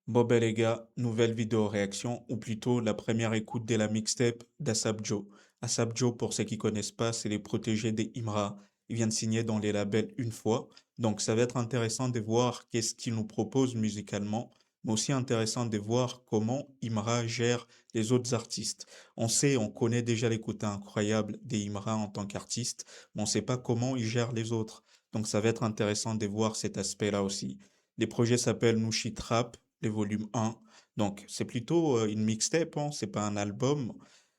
Bon ben les gars, nouvelle vidéo réaction, ou plutôt la première écoute de la mixtape d'Asap Joe. Asap Joe, pour ceux qui connaissent pas, c'est les protégés des Imra. Il vient de signer dans les labels une fois, donc ça va être intéressant de voir qu'est-ce qu'il nous propose musicalement, mais aussi intéressant de voir comment Imra gère les autres artistes. On sait, on connaît déjà les côtés incroyables des Imra en tant qu'artiste, mais on sait pas comment il gère les autres. Donc ça va être intéressant de voir cet aspect-là aussi. Les projets s'appellent Nushi Trap, les volumes 1. Donc, c'est plutôt une mixtape, hein, c'est pas un album.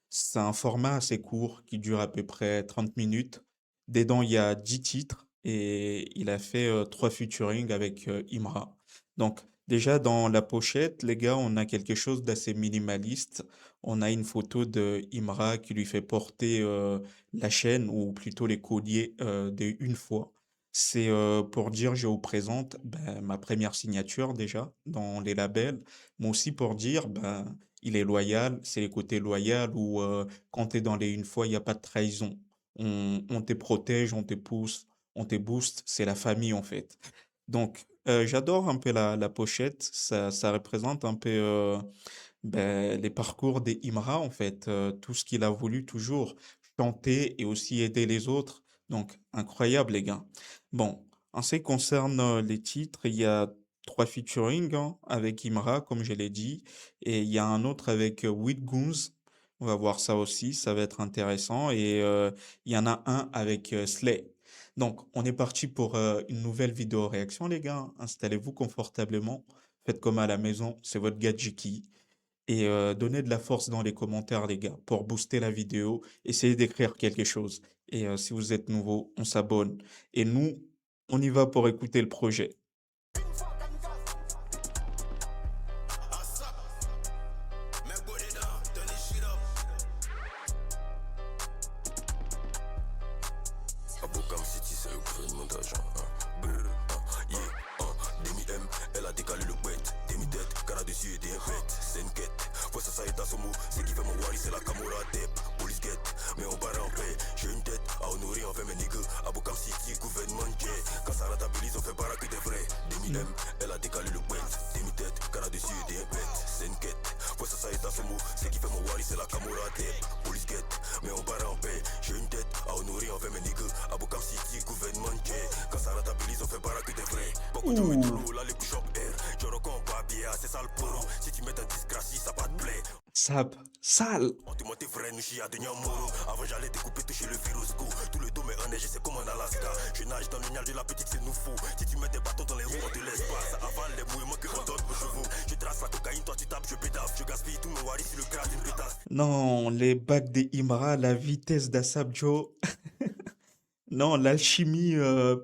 C'est un format assez court qui dure à peu près 30 minutes. Dedans, il y a 10 titres et il a fait 3 featuring avec Imra. Donc, déjà dans la pochette, les gars, on a quelque chose d'assez minimaliste. On a une photo de Imra qui lui fait porter la chaîne ou plutôt les colliers de une fois. C'est pour dire je vous présente ben, ma première signature déjà dans les labels, mais aussi pour dire ben, il est loyal, c'est les côtés loyaux où quand tu es dans les une fois, il n'y a pas de trahison. On te protège, on te pousse, on te booste, c'est la famille en fait. Donc j'adore un peu la pochette, ça représente un peu ben, les parcours des Imra en fait, tout ce qu'il a voulu toujours chanter et aussi aider les autres. Donc incroyable les gars. Bon, en ce qui concerne les titres, il y a 3 featuring hein, avec Imra, comme je l'ai dit, et il y a un autre avec With Goons. On va voir ça aussi, ça va être intéressant. Et il y en a un avec Slay. Donc, on est parti pour une nouvelle vidéo réaction, les gars. Installez-vous confortablement. Faites comme à la maison, c'est votre gars Jiki. Et donnez de la force dans les commentaires, les gars, pour booster la vidéo. Essayez d'écrire quelque chose. Et si vous êtes nouveau, on s'abonne. Et nous, on y va pour écouter le projet. Abokam City, c'est le cri de montage. Yeah, Demi M, elle a décalé le bête. Demi-tête, cara dessus et des bêtes. C'est une quête, faut ça est à son mot. C'est qui fait mon wari, c'est la Camora Tep. Police get, mais on part en paix. J'ai une tête à honorer, on fait mes niggas. Abokam City, gouvernement jet. Quand ça rentabilise, on fait baraque des vrais. Demi M, elle a décalé le bête. Demi-tête, cara dessus et des bêtes. C'est une quête, faut ça est à son mot. C'est qui fait mon wari, c'est la Camora Tep. Police get, mais on part en paix. J'ai une tête à honorer, on fait mes niggas. Abokam City, gouvernement jet. Quand ça rentabilise, on fait baraque des vrais. Beaucoup de Ouh, tout, là les couches up air. Je reconnais pas bien, c'est ça le poro. Si tu mets un disgracie, ça va te plaire. sap, sale. On te monte vrai, nous chie à de Moro. Avant j'allais découper, toucher le virus go. Tout le dos mais en neige, c'est comme en Alaska. Je nage dans le nial de la petite, c'est nous fou. Si tu mets des bâtons dans les roues, on te laisse pas. Ça avale les mouvements que on donne aux chevaux. Je trace la cocaïne, toi tu tapes, je pédave. Je gaspille tous mes waris sur le crash d'une pétasse. Non, les bacs des Imra, la vitesse d'Asap Joe. Non, l'alchimie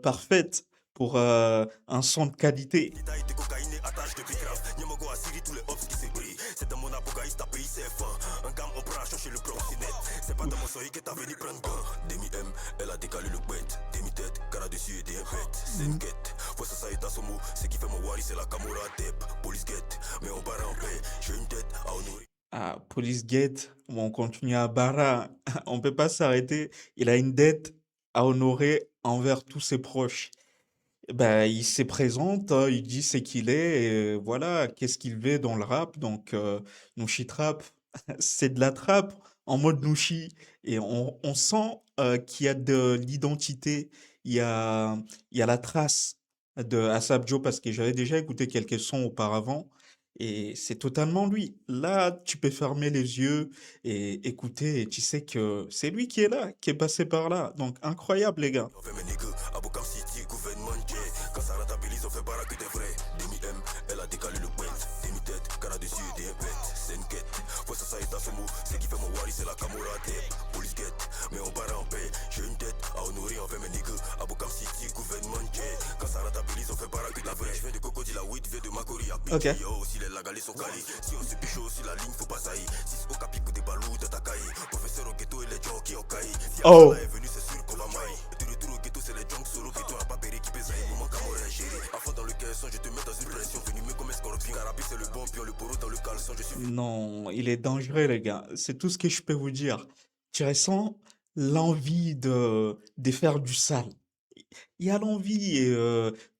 parfaite pour un son de qualité. Détail de cocaïne et attache de bicrave. Nyamogo a Siri, tous les hops qui s'ébrouillent. C'est dans mon abogaïs, t'as payé CF1. Un gamme, on prend chez le proxénète. C'est pas dans mon soleil que t'as venu prendre gain. Demi M, elle a décalé le bête. Demi-tête, cara dessus et des bêtes. C'est une quête, faut ça est à son mot. C'est qui fait mon wari, c'est la Camora Tep. Police get, mais on part en paix. J'ai une tête à honorer. Ah, Police Gate, on continue à Barra. On peut pas s'arrêter. Il a une dette à honorer envers tous ses proches. Ben, il se présente, il dit c'est qu'il est, et voilà, qu'est-ce qu'il veut dans le rap. Donc, Nushi Trap, c'est de la trappe en mode Nushi. Et on sent qu'il y a de l'identité, il y a, il y a la trace de Asap Joe parce que j'avais déjà écouté quelques sons auparavant. Et c'est totalement lui. Là, tu peux fermer les yeux et écouter, et tu sais que c'est lui qui est là, qui est passé par là. Donc, incroyable, les gars. On fait mes niggas, Abokam City, gouvernement jet. Quand ça rentabilise, on fait baraque des vrais. Demi M, elle a décalé le bête. Demi-tête, cara dessus et des bêtes. C'est une quête, faut ça est à son mot. C'est qui fait mon wari, c'est la Camora Tep. Police get, mais on part en paix. J'ai une tête à honorer, on fait mes niggas. Abokam City, gouvernement jet. Quand ça rentabilise, on fait baraque des vrais. Je viens de Cocody, la weed, viens de Makori, à Ok. Yo, si les lagalés sont calés. Si on se piche sur la ligne, faut pas saillir. 6 au capico des balous de Takai. Professeur au ghetto et les gens qui ont caillé. Si Oh. Abdallah est venu, c'est sûr qu'on va mailler. De retour au ghetto, c'est les junks solo. Ghetto n'a pas péri qui pèse un moment comme on chéri. Avant dans le caisson, je te mets dans une pression. Venu me comme un scorpion. Carapi, c'est le bon pion. Le poro dans le caleçon, je suis. Non, il est dangereux, les gars. C'est tout ce que je peux vous dire. Tu ressens l'envie de faire du sale. Il y a l'envie et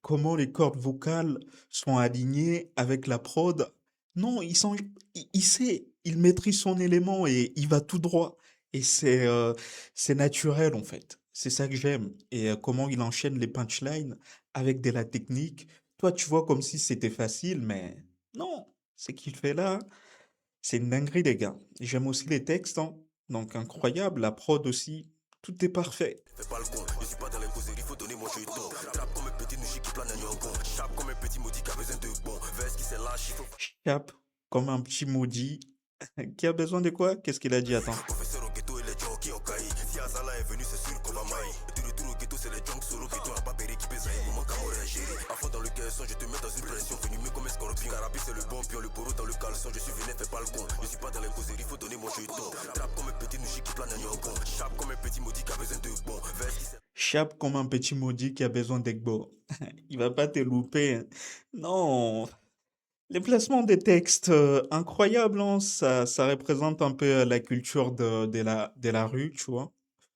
comment les cordes vocales sont alignées avec la prod. Non, il sait, il maîtrise son élément et il va tout droit. Et c'est naturel en fait. C'est ça que j'aime. Et comment il enchaîne les punchlines avec de la technique. Toi, tu vois comme si c'était facile, mais non, ce qu'il fait là, c'est une dinguerie, les gars. J'aime aussi les textes, hein. Donc incroyable, la prod aussi, tout est parfait. Fais pas le con, je suis pas dans l'imposerie, faut donner mon jeton. Trap comme un petit nouchi qui plane à Nyangon. Chape comme un petit maudit qui a besoin de bon. Veste qui s'est lâche, il faut. Chape comme un petit maudit. Qui a besoin de quoi? Qu'est-ce qu'il a dit? Attends. Professeur au ghetto et les gens qui ont caillé. Si Azala est venu, c'est sûr qu'on va mailler. De retour au ghetto, c'est les junks solo ghetto. Un papéry qui pèse un moment qu'à à gérer. À fond dans le caisson, je te mets dans une pression. Venu mieux comme un scorpion. Carapi, c'est le bon pion, le poro dans le caleçon. Je suis venu, fais pas le con. Je suis pas dans l'imposerie, faut donner mon jeton. Trap comme un petit nouchi qui plane à Nyangon. Chape comme un petit maudit qui a besoin de bon. Veste qui s'est. Chape comme un petit maudit qui a besoin d'Egbo. Il va pas te louper, hein. Non. Les placements des textes, incroyables, hein. Ça représente un peu la culture de la rue, tu vois.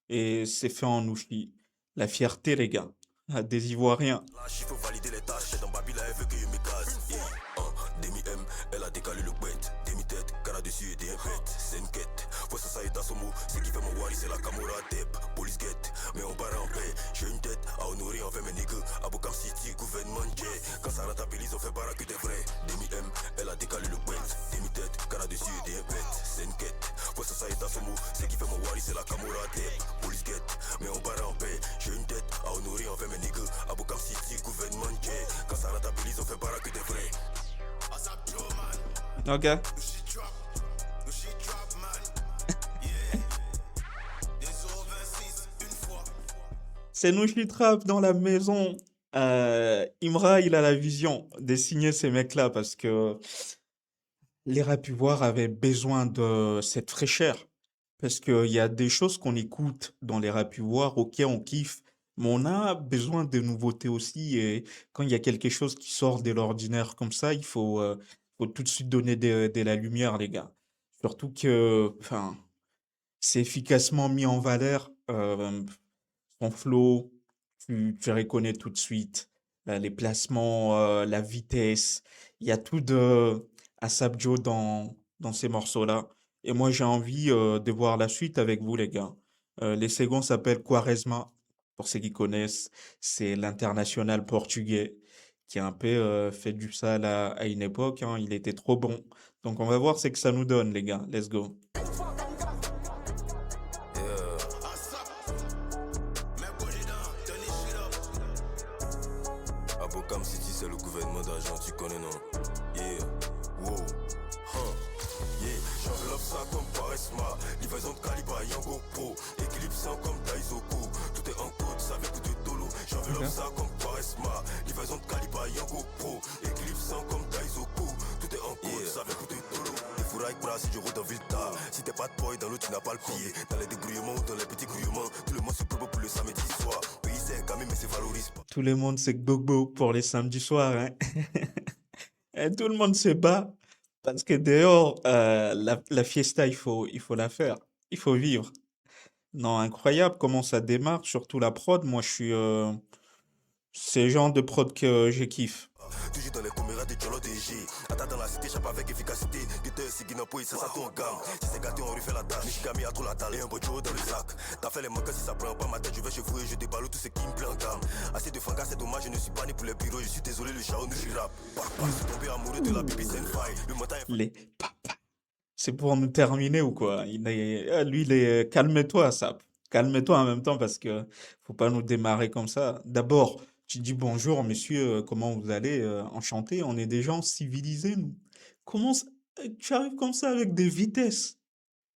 Et c'est fait en Oufi. La fierté, les gars. Ah, des Ivoiriens. Lâche, il faut valider les tâches. C'est dans Babila, elle veut que je me casse. Yeah. Demi-M, elle a décalé le bête. Demi-tête, cara dessus et des bêtes. C'est une quête. Faut ça est dans son mot. Ce qui fait mon wari, c'est la Camora Tep. Police guette, mais on barre en paix. J'ai une tête à honorer envers mes niggas. Abokam City, gouvernement J. Quand ça rentabilise, on fait barra que des vrais. Demi-M, elle a décalé le bête. Demi-tête, cara dessus et des bêtes. C'est une quête. Faut ça est dans son mot. Ce qui fait mon wari, c'est la Camora Tep. Police guette, mais on barre en paix. J'ai une tête à honorer envers mes niggas. Abokam City, gouvernement J. Quand ça rentabilise, on fait barra que des vrais. Ok. C'est Nouchi Trap dans la maison. Imra, il a la vision de signer ces mecs-là parce que les Rapuvoirs avaient besoin de cette fraîcheur. Parce qu'il y a des choses qu'on écoute dans les Rapuvoirs, ok, on kiffe, mais on a besoin de nouveautés aussi. Et quand il y a quelque chose qui sort de l'ordinaire comme ça, faut tout de suite donner de la lumière, les gars. Surtout que, enfin, c'est efficacement mis en valeur. Son flow, tu reconnais tout de suite. Les placements, la vitesse. Il y a tout de Asap Joe dans ces morceaux-là. Et moi, j'ai envie de voir la suite avec vous, les gars. Les seconds s'appellent Quaresma, pour ceux qui connaissent. C'est l'international portugais qui a un peu fait du sale à une époque, hein. Il était trop bon. Donc, on va voir ce que ça nous donne, les gars. Let's go. Abokam City, c'est le gouvernement d'argent, tu connais, non? Yeah, wow, yeah. J'enveloppe ça comme Paresma. Livraison de calibre Yango Pro. Éclipsant comme Daizoku. Tout est en code, ça fait coup de dolo. J'enveloppe ça comme Paresma. Livraison de calibre Yango Pro. Éclipsant comme Daizoku. Tout est en code, ça fait coup de dolo. Les fourrailles bras si je roule dans Vita. Si t'es pas de boy dans l'eau, tu n'as pas le pied. Dans les débrouillements ou dans les petits grouillements. Tout le monde se prépare pour le samedi soir. Pays c'est quand même, mais c'est valorise pas. Tout le monde c'est Gbogbo pour les samedis soirs, hein. Et tout le monde se bat parce que dehors, la fiesta, il faut la faire. Il faut vivre. Non, incroyable comment ça démarre, surtout la prod. Moi, c'est le genre de prod que je kiffe. Toujours dans les caméras de Diallo DG. Attaque dans la cité, chape avec efficacité. Guetteur, c'est Guinapo, ça tourne en gamme. Si c'est gâté, on refait la tâche. Michigami a trop la dalle et un bojo dans le sac. T'as fait les manquants, si ça prend pas ma tête, je vais chez vous et je déballe tout ce qui me plaît en gamme. Assez de fangas, c'est dommage, je ne suis pas né pour les bureaux. Je suis désolé, le chao nous rap. Je suis tombé amoureux de la bibi Senfai. Le matin est Les papas. C'est pour nous terminer ou quoi? Lui, calme-toi, Sap. Calme-toi en même temps parce que faut pas nous démarrer comme ça. D'abord, tu dis bonjour, monsieur, comment vous allez? Enchanté, on est des gens civilisés, nous. Comment ça- Tu arrives comme ça avec des vitesses?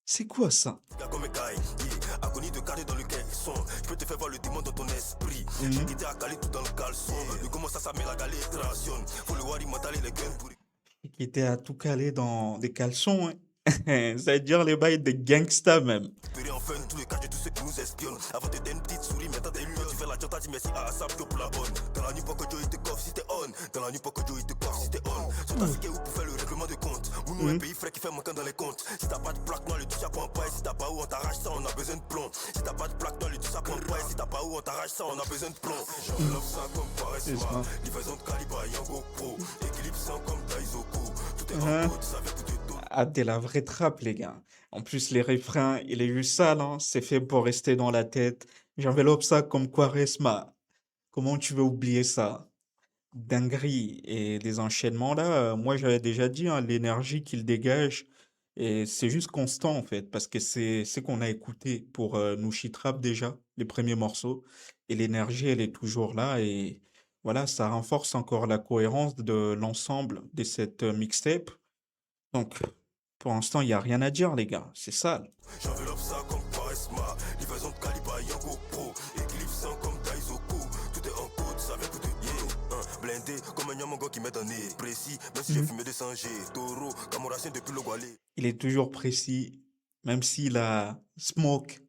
C'est quoi ça? comme un gars, agonie de carré dans le caisson. Je peux te faire voir le démon dans ton esprit. J'ai quitté à caler tout dans le caleçon. Le comment ça met la galétration. Faut le wari mental et les guns pour. Qui était à tout caler dans des caleçons, hein. Ça veut dire les bails de gangsta même. Récupérer enfin tous les cas de tous ceux qui nous espionnent. Avant de donner une petite souris, maintenant t'es lumières. Tu fais la tante, t'as dit merci à Asap pour la bonne. Dans la nuit, pas que Joe il te coffre si t'es on. Dans la nuit, pas que Joe il te coffre si t'es on. Sont assis où pour faire le règlement de compte. Ou nous, un pays frais qui fait manquant dans les comptes. Si t'as pas de plaque, non, le tout ça prend pas. Et si t'as pas où on t'arrache ça, on a besoin de plomb. Si t'as pas de plaque, non, le tout ça prend pas. Et si t'as pas où on t'arrache ça, on a besoin de plomb. J'enveloppe ça comme Paresma. Livraison de calibre, Yango Pro. Équilibre 100 comme Daizoku. Tout est en code, ça fait tout de tout. Ah, de la vraie trappe, les gars. En plus, les refrains, il est juste sale, hein. C'est fait pour rester dans la tête. J'enveloppe ça comme Quaresma. Comment tu veux oublier ça? Dinguerie. Et les enchaînements là, moi j'avais déjà dit, hein, l'énergie qu'il dégage. Et c'est juste constant en fait, parce que c'est qu'on a écouté pour Nushi Trap déjà, les premiers morceaux. Et l'énergie, elle est toujours là. Et voilà, ça renforce encore la cohérence de l'ensemble de cette mixtape. Donc, pour l'instant, il n'y a rien à dire, les gars. C'est sale. J'enveloppe ça comme Paresma. Livraison de calibre, Yango Pro. Équilibre 100 comme Daizoku. Tout est en code, ça vient tout de blindé comme un yamango qui met un nez précis, même si j'ai fumé des sangers. Taureau, comme mon racine depuis le Gualé. Il est toujours précis, même s'il a Smoke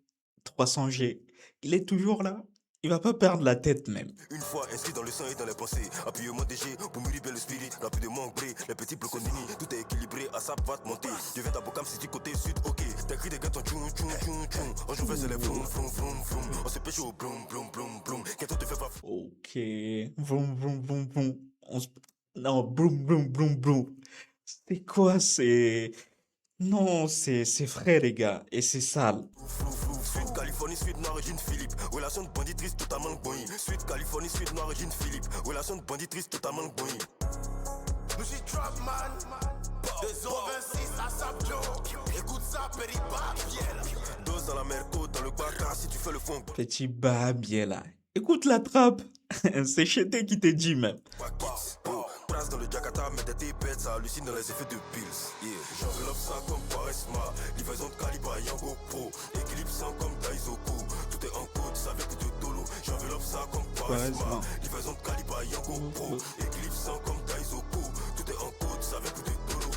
300G. Il est toujours là. Il va pas perdre la tête même. Une fois inscrit dans le sang et dans les pensées, appuyez-moi DG pour mûrir bien le spirit. Rapidement gré, les petits blocs continue, tout est équilibré, à ça va te monter. Je viens d'Abokam, c'est du côté sud, ok. T'as cri des gars, ton tchoum tchoum tchoum tchoum. On joue c'est les vroom vroom vroom vroom. On se pêche au bloum bloum bloum bloum. Qu'est-ce que tu fais pas? Ok. Vroom, vroom, vroom, vroom. Non, bloum, bloum, bloum, bloum. C'est quoi? Non, c'est frais, les gars. Et c'est sale. Flou flou, suite Californie, suite Noir et Jean Philippe. Relation de banditrice totalement boy. Suite Californie, suite Noir et Jean Philippe. Relation de banditrice totalement boy. Nous j'y drop man. 226 à Sapjo. Écoute ça, Peripa, Biel. Dose dans la merco, dans le baka, si tu fais le fond. Petit babier, là. Écoute la trappe. C'est Chété qui te dit même. Prince dans le Jakarta, mais des bêtes, ça hallucine dans les effets de pills. Yeah. J'enveloppe ça comme Paresma. Livraison de calibre, Yango Pro. Équilibre 100 comme Daizoku. Tout est en code, ça vient tout de Tolo. J'enveloppe ça comme Paresma. Livraison de calibre, Yango Pro. Équilibre 100 comme Daizoku. Tout est en code, ça vient tout de Tolo.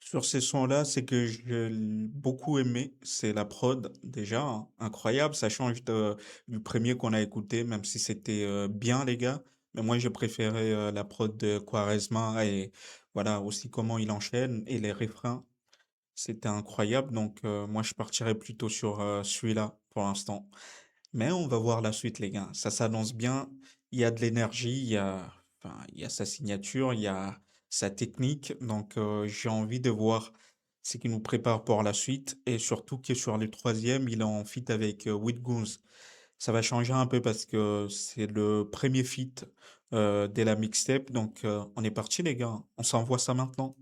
Sur ces sons-là, c'est que j'ai beaucoup aimé. C'est la prod, déjà, hein, incroyable. Ça change du premier qu'on a écouté, même si c'était bien, les gars. Mais moi, j'ai préféré la prod de Quaresma et voilà, aussi comment il enchaîne et les refrains. C'était incroyable. Donc, moi, je partirais plutôt sur celui-là pour l'instant. Mais on va voir la suite, les gars. Ça s'annonce bien. Il y a de l'énergie, enfin, il y a sa signature, il y a sa technique. Donc, j'ai envie de voir ce qu'il nous prépare pour la suite. Et surtout que sur le troisième, il est en feat avec Goons. Ça va changer un peu parce que c'est le premier feat de la mixtape. Donc, on est parti, les gars. On s'envoie ça maintenant.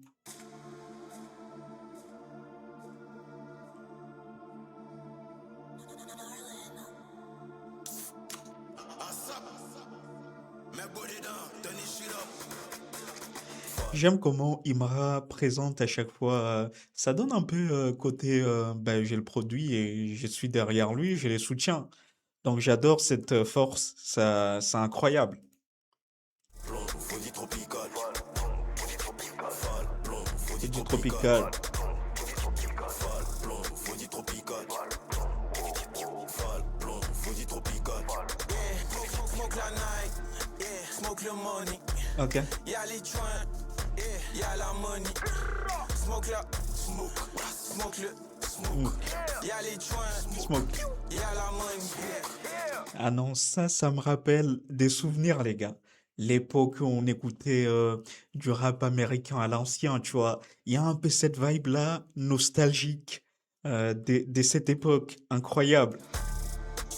J'aime comment Imra présente à chaque fois. Ça donne un peu côté ben, j'ai le produit et je suis derrière lui, je les soutiens. Donc j'adore cette force, ça, c'est incroyable. C'est du tropical. Ok. Y'a les joints, y'a la money. Smoke là, smoke le, y'a les joints, Smoke. y'a la money. Ah non, ça me rappelle des souvenirs, les gars. L'époque où on écoutait du rap américain à l'ancien, tu vois. Il y a un peu cette vibe-là, nostalgique, de cette époque. Incroyable.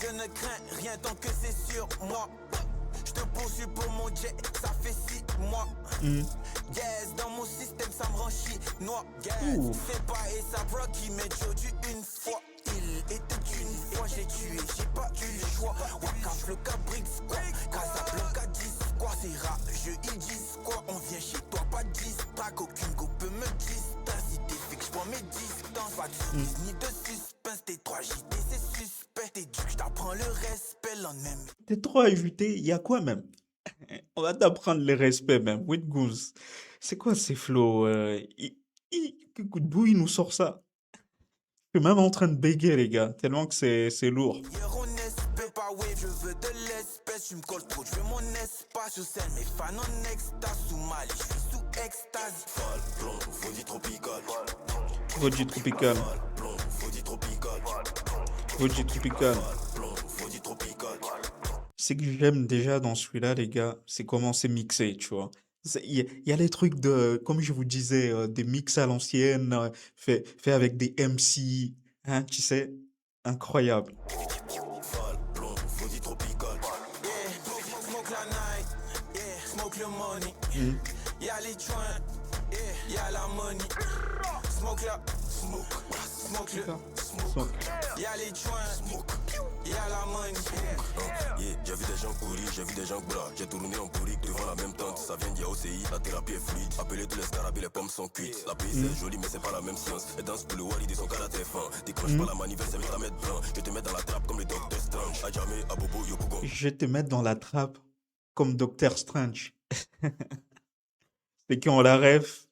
Je ne crains rien tant que c'est sur moi. Je te poursuis pour mon jet, ça fait 6 mois. Yes, dans mon système, ça me rend chinois. Yes, c'est pas et ça Rocky, mais Joe une fois. Il était une fois, j'ai tué, j'ai pas eu le choix. Wakaf, le Cabrix, quoi. Casablanca, 10, quoi. C'est rare, je ils disent quoi. On vient chez toi, pas de distrac. Aucune go peut me distancer. Si t'es fait que je prends mes distances. Pas de surprise ni de suspense. T3 JT, c'est suspect. t'éduque, j't'apprends le respect, lendemain. T'es trop ajouté, il y a quoi même? On va t'apprendre le respect même. With Goose. C'est quoi ces flots? D'où il nous sort ça? Je suis même en train de bégayer, les gars, tellement que c'est lourd. Hier on espère pas, ouais, je veux de l'espèce. Tu me colles trop, je veux mon espace. Je scène mes fans en extase. Sous Mali, je suis sous extase. Val, plomb, fondit tropical. Roger Tropical. Val, plomb, fondit tropical. Roger Tropical. Val, plomb, fondit tropical. Ce que j'aime déjà dans celui-là, les gars, c'est comment c'est mixé, tu vois. Il y a les trucs de, comme je vous disais, des mix à l'ancienne, fait avec des MC, hein, tu sais, incroyable. Val, plomb, fondit tropical. Yeah, smoke la night. Yeah, smoke le money. Mm. Y'a les joints. Yeah, y'a la money. Smoke la, smoke le, Smoke. y'a les joints. Y'a la money. Yeah, j'ai vu des gens courir, j'ai vu des gens bras. J'ai tourné en bourrique devant la même tente. Ça vient d'IAOCI, la thérapie est fluide. Appelez tous les scarabées, les pommes sont cuites. La paix c'est joli, mais c'est pas la même science. Et dans ce boulot, il dit son caractère fin. Déclenche pas la manivelle, c'est vite à mettre blanc. Je te mets dans la trappe comme le Docteur Strange. A jamais, à Bobo, Yopougon. Je vais te mettre dans la trappe comme Docteur Strange. Ceux qui ont la ref,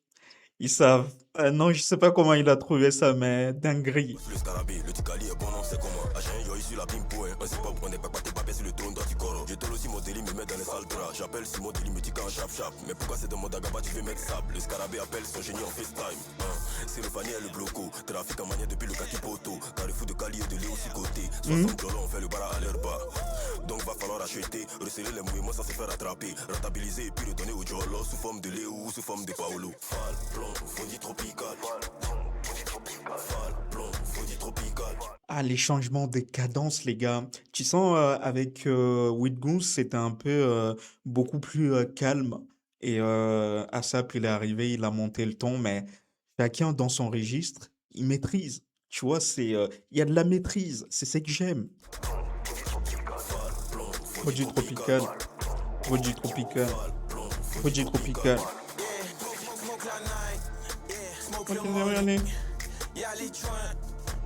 ils savent. Non, je sais pas comment il a trouvé ça, mais dinguerie. Le scarabée, le ticali est bon, non, c'est comment. Agent, yo, issu la bimbo, un zip on est pas papé sur le trône dans du corps. Je tourne aussi mon délit, me met dans les sales draps. J'appelle si mon délit me tique en chap. Mais pourquoi c'est dans mon dagaba, tu veux mec sable. Le scarabée appelle son génie en FaceTime. C'est le Fanny et le bloco. Trafic en manière depuis le Kakipoto. Carrefour de Cali et de Léo aussi côté. 60 dollars, on fait le bara à l'air bas. Donc va falloir acheter, resserrer les mouvements sans se faire attraper. Rentabiliser et puis redonner au Jolo sous forme de Léo ou sous forme de Paolo. Fal, plomb, fondit tropical. Fal, plomb, fondit tropical. Ah, les changements de cadence, les gars. Tu sens, avec With Goose, c'était un peu beaucoup plus calme. Et ASAP, il est arrivé, il a monté le ton, mais chacun dans son registre, il maîtrise. Tu vois, il y a de la maîtrise. C'est ce que j'aime. Produit tropical. Produit tropical. Produit tropical. Smoke la night. Yeah, smoke le Regardez, money. regardez. Y'a les joints.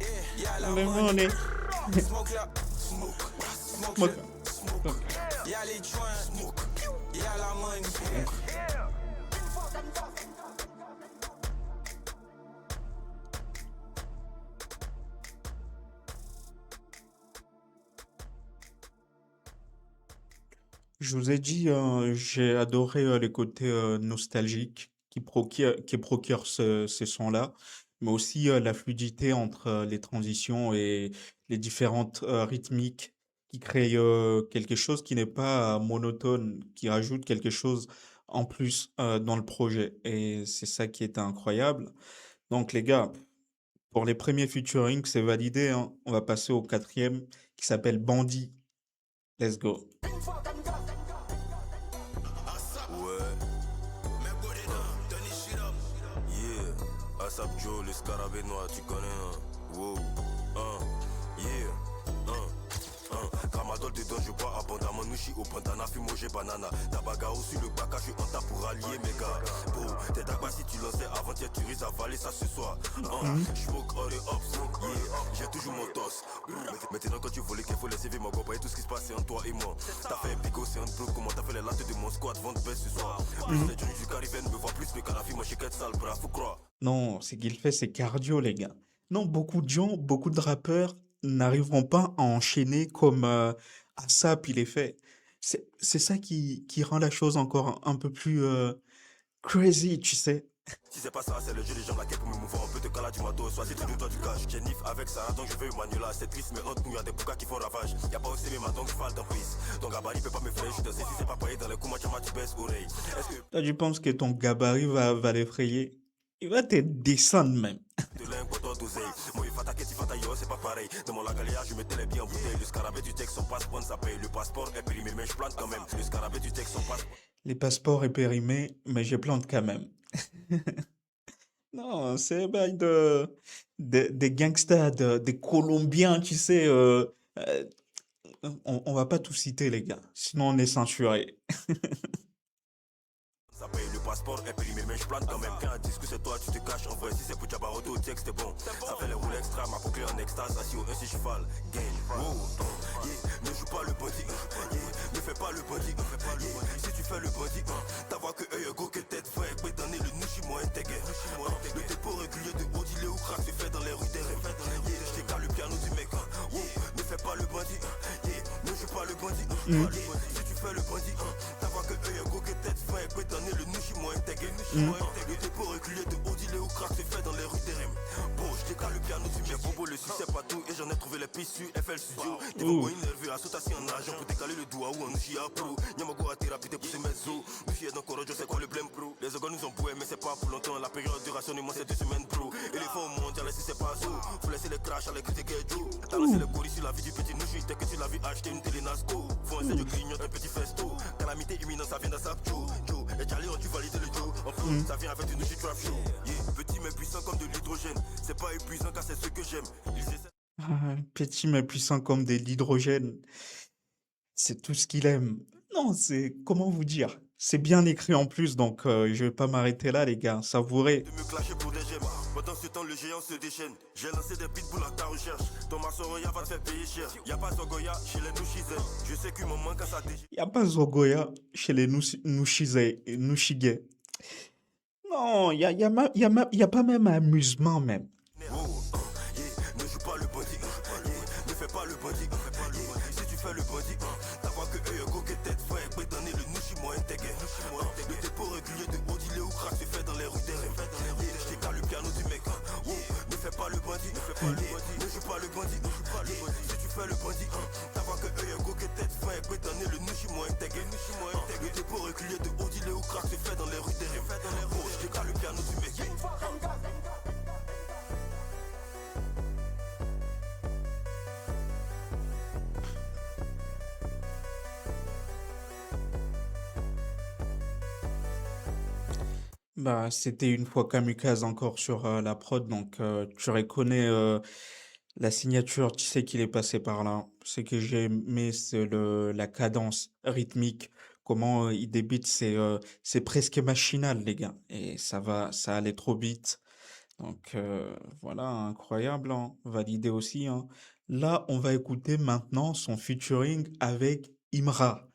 Yeah, y'a la Regardez, money. regardez. Smoke la, smoke Smoke. le, y'a les joints. Y'a la money. Je vous ai dit, j'ai adoré les côtés nostalgiques qui procurent ces sons-là, mais aussi la fluidité entre les transitions et les différentes rythmiques qui créent quelque chose qui n'est pas monotone, qui rajoute quelque chose en plus dans le projet. Et c'est ça qui est incroyable. Donc les gars, pour les premiers featuring, c'est validé, hein. On va passer au quatrième qui s'appelle Bandit. Let's go. Yeah, ASAP Joe, le scarabée noir, tu connais, hein? Wow, yeah, Tramadol dedans, je bois abondamment. Nushi au pantana, fumogé banana. Tabaga aussi le baka, je suis en tas pour allier mes gars. Bro, t'es d'accord si tu lançais avant-hier, tu risques avaler ça ce soir. Smoke all the ups, yeah, j'ai toujours mon toss. Maintenant quand tu voulais qu'il faut laisser vivre mon gars, tout ce qui se passe c'est entre toi et moi. T'as fait un pico, c'est un truc, comment t'as fait les lattes de mon squad, vente baisse ce soir. Les Johnny du Caribbean me voient plus que Carafi, moi chiquette sale, bras, faut croire. Non, ce qu'il fait, c'est cardio, les gars. Non, beaucoup de gens, beaucoup de rappeurs n'arriveront pas à enchaîner comme ASAP il est fait. C'est ça qui rend la chose encore un peu plus crazy, tu sais. Si c'est pas ça, c'est le jeu des gens laquelle pour me mouvoir un peu de cala du matos. Soit si tu dois du cash. J'ai nif avec Sarah, donc je veux Manuela. C'est triste, mais entre nous, y'a des bougas qui font ravage. Y'a pas aussi mes mains, donc je file dans prise. Ton gabarit peut pas me faire, je te sais si c'est pas payé dans les coups, moi tu baisses oreille. Est-ce que Toi, tu penses que ton gabarit va l'effrayer? Il va te descendre même. de l'impotent d'oseille? Moi, il faut attaquer, si faut yo, c'est pas pareil. Dans mon lagaléa, je mettais les biens en bouteille. Le scarabée du texte, son passeport, ça paye. Le passeport est périmé, mais je plante quand même. Le scarabée du texte, son passeport. Les passeports est périmé, mais je plante quand même. Non, c'est bail des gangsters, des Colombiens, tu sais. On va pas tout citer, les gars. Sinon, on est censuré. Ça paye, le passeport est périmé, mais je plante quand même. Quand un disque c'est toi, tu te caches en vrai. Si c'est pour Jabaroto, au texte, c'est bon. Ça fait les roules extra, ma boucle en extase, assis au 1 si cheval. Gain, wow, bandit, yeah, ne joue pas le bandit, yeah, si tu fais le bandit, t'as pas que eux, y'a gros que tête, fin, et peut donner le nushi moins intégré, le dépôt reculé de Audi, les crack se fait dans les rues des rimes. Bon, je décale le piano du mien, bobo, le succès pas tout, et j'en ai trouvé les pistes sur FL Studio. T'es pas moins nerveux, association en argent pour décaler le doigt ou en nushi à pro. Yamago a thérapie pour se mettre zo, nushi est dans Koro, je sais quoi le blême pro. Les organes nous ont boué, mais c'est pas pour longtemps, la période de rationnement c'est 2 semaines pro. Éléphant mondial, si c'est pas zo, faut laisser les crash à les critiquer Joe. T'as lancé le colis sur la vie du petit nushi, t'es que tu l'as vu acheter une télé Nasco. Faut un de grignote, un petit festo. Calamité imminente, ça vient d'Asap Joe. Et Charlie, on tu valides le Joe. En plus, ça vient avec une nushi trap show. Yeah, petit mais puissant comme de l'hydrogène. C'est pas épuisant car c'est ce que j'aime. Petit mais puissant comme de l'hydrogène. C'est tout ce qu'il aime. Non, c'est... Comment vous dire? C'est bien écrit en plus, donc je vais pas m'arrêter là, les gars. Savourez. De me clasher pour des gemmes. Pendant ce temps, le géant se déchaîne. J'ai lancé des pitbulls à ta recherche. Ton Masoroya va te faire payer cher. Y'a pas Zogoya chez les Nushizé. Je sais qu'un moment quand ça déchire. Y a pas Zogoya chez les Nushige. Non, y a pas même amusement, même. Ne joue pas le bandit. Ne fais pas le bandit. Si tu fais le bandit, t'as pas que eux, y'a gros que tête, fin, et peut donner le nushi moins intégré. Le dépôt régulier de Audi, les crack se fait dans les rues des rimes. Je décale le piano du mec. Ne fais pas le bandit. Ne joue pas le bandit. Si tu fais le bandit, t'as pas que eux, y'a gros que tête, fin, et peut donner le nushi moins intégré. Le dépôt régulier de Audi, les crack se fait dans les rues des rimes. Je décale le piano du mec. Bah, c'était une fois Kamikaze encore sur la prod, donc tu reconnais la signature, tu sais qu'il est passé par là. Ce que j'ai aimé, c'est la cadence rythmique, comment il débite, c'est presque machinal, les gars, et ça allait trop vite. Donc voilà, incroyable, hein, validé aussi, hein. Là, on va écouter maintenant son featuring avec Imra.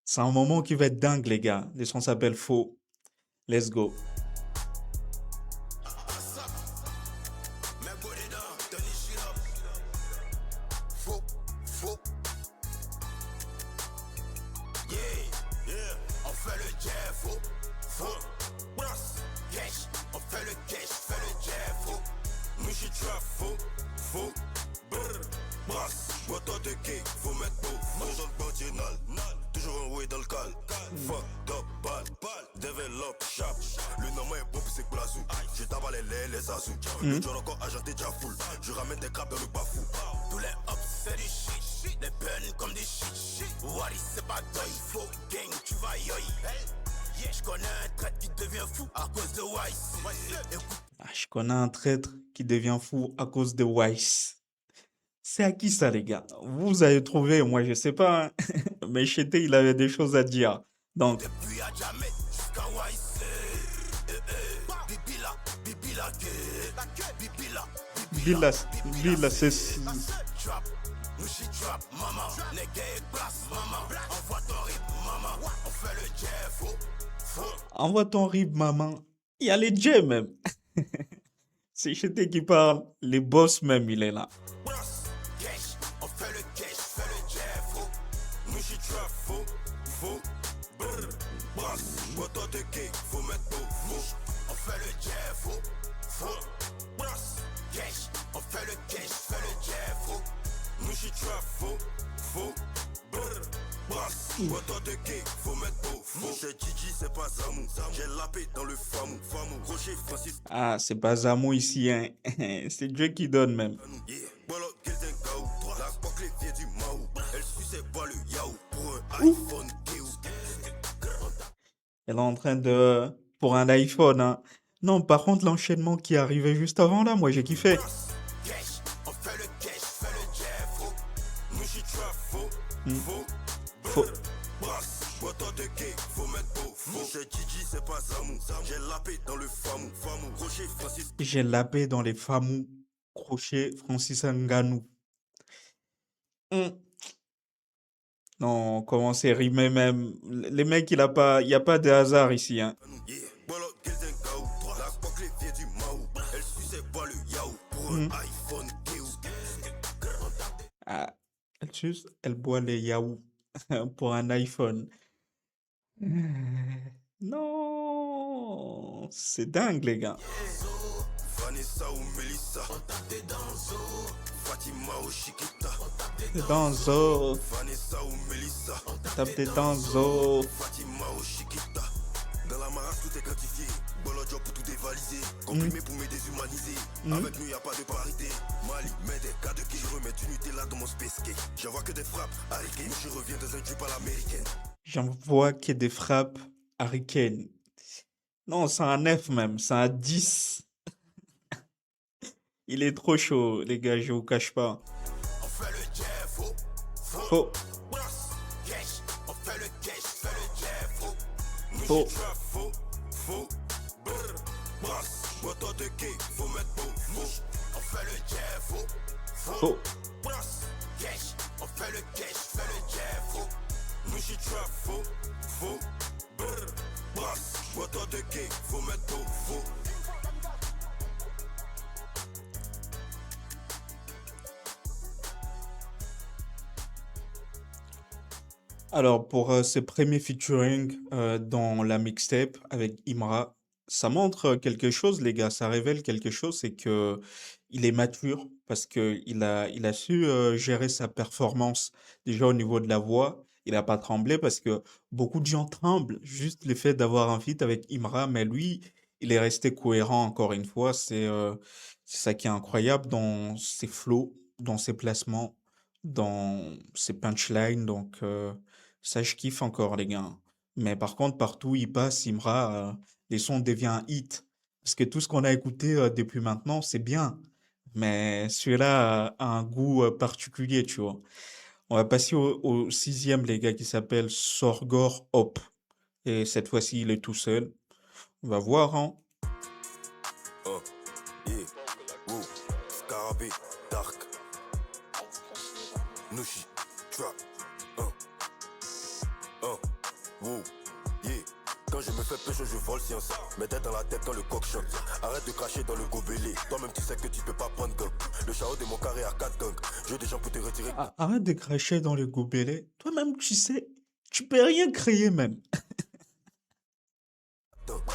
C'est un moment qui va être dingue, les gars. Le son s'appelle Faux. Let's go. Toujours enroué dans le cal. Fuck up, ball, développe, chap. Le nom est bon, c'est Blazou. Je t'avale les azous. Le jour encore agenté déjà full. Je ramène des crabes dans le bafou. Tous les hops, c'est du shit. Les peines comme des shit. Wally, c'est pas toi, il faut gang, tu vas yoy. Yeah, je connais un traître qui devient fou à cause de Wise. Ah, je connais un traître qui devient fou à cause de Wise. C'est à qui ça, les gars? Vous avez trouvé, moi je sais pas, hein. Mais Chété, il avait des choses à dire. Donc, Depuis à jamais, jusqu'à Wise. Billa, c'est... Trap, Nushi trap, maman. Nègre place, maman. Envoie ton rip, maman. On fait le jet, faux. Envoie ton rib, maman. Il y a les J même. C'est Chété qui parle. Les boss même, il est là. On fait le cash, fais le jet, faux. Nushi trap, faux. Brr, brasse, bois-toi de cake, faut mettre faux. On fait le jet, faux. Brasse, cash. On fait le cash, fais le jet, faux. Nushi trap, faux. Brr, brasse, bois-toi de cake, faut mettre faux. C'est Gigi, c'est pas Zamou. J'ai lapé dans le famou. Rocher, Francis. Ah, c'est pas Zamo ici, hein. C'est Dieu qui donne même. Yeah, voilà, quelqu'un gaou. La boucle vient du Maou. Elle suce et boit le yaou. Pour un iPhone Kéou. Elle est en train de... Pour un iPhone, hein. Non, par contre, l'enchaînement qui arrivait juste avant là, moi j'ai kiffé. Cash, on fait le cash, fais le jet, faux. Nushi trap, faux. Faux. Brasse, bois-toi de cake, faut mettre faux. C'est Gigi, c'est pas Zamou. J'ai lapé dans le famou. Rocher, Francis. J'ai lapé dans les fameux crochets Francis Ngannou. Non, comment c'est rimé même. Les mecs, il y a pas de hasard ici, hein. Yeah, voilà, quelqu'un gaou. La boucle vient du Maou. Elle suce et boit le yaou. Pour un iPhone Kéou. Ah, elle versus elle boit les yaourts pour un iPhone. Non, c'est dingue, les gars. Vanessa ou Melissa, Fatima ou Chiquita, Danzo, Vanessa ou Melissa, tape des Danzo. Fatima ou Chiquita. Dans la marasse tout est quantifié, Bolo job pour tout dévaliser, comprimé pour me déshumaniser. Avec nous y a pas de parité. Mali, mais des cas de qui je remets du Nutella dans mon space cake. Je vois que des frappes, Harry Kane, je reviens dans un tube à l'américaine. J'en vois qu'il y a des frappes Harry Kane. Non, c'est un F même, c'est un 10. Il est trop chaud, les gars, je vous cache pas. On fait le jet, faux, Faux, brasse, cash. On fait le cash, fait le jet, faux. Nous faux, j'y trap, faux, brr, brasse. Moto de cake, faut mettre beau, faux. On fait le jet, faux, faux. brasse, cash. On fait le cash, fait le jet, faux. Nous j'y trap, faux, brr, brasse. Moto de cake, faut mettre beau, faux. Alors, pour ses premiers featuring dans la mixtape avec Imra, ça montre quelque chose, les gars, ça révèle quelque chose, c'est que il est mature parce que il a su gérer sa performance déjà au niveau de la voix. Il n'a pas tremblé parce que beaucoup de gens tremblent juste le fait d'avoir un feat avec Imra, mais lui, il est resté cohérent encore une fois. C'est ça qui est incroyable dans ses flows, dans ses placements, dans ses punchlines. Donc, ça, je kiffe encore, les gars. Mais par contre, partout où il passe, Imra, les sons deviennent un hit. Parce que tout ce qu'on a écouté depuis maintenant, c'est bien. Mais celui-là a un goût particulier, tu vois. On va passer au sixième, les gars, qui s'appelle Sorgor Hop. Et cette fois-ci, il est tout seul. On va voir, hein. Yeah, woo, Scarabée, Dark, Nushi, Trap, woo, yeah. Quand je me fais pêcher, je vole science. Mets tête dans la tête quand le coq chante. Arrête de cracher dans le gobelet. Toi-même, tu sais que tu peux pas prendre gang. Le chao de mon carré à 4 gangs. Je des gens pour te retirer. Ah, arrête de cracher dans le gobelet. Toi-même, tu sais, tu peux rien créer même.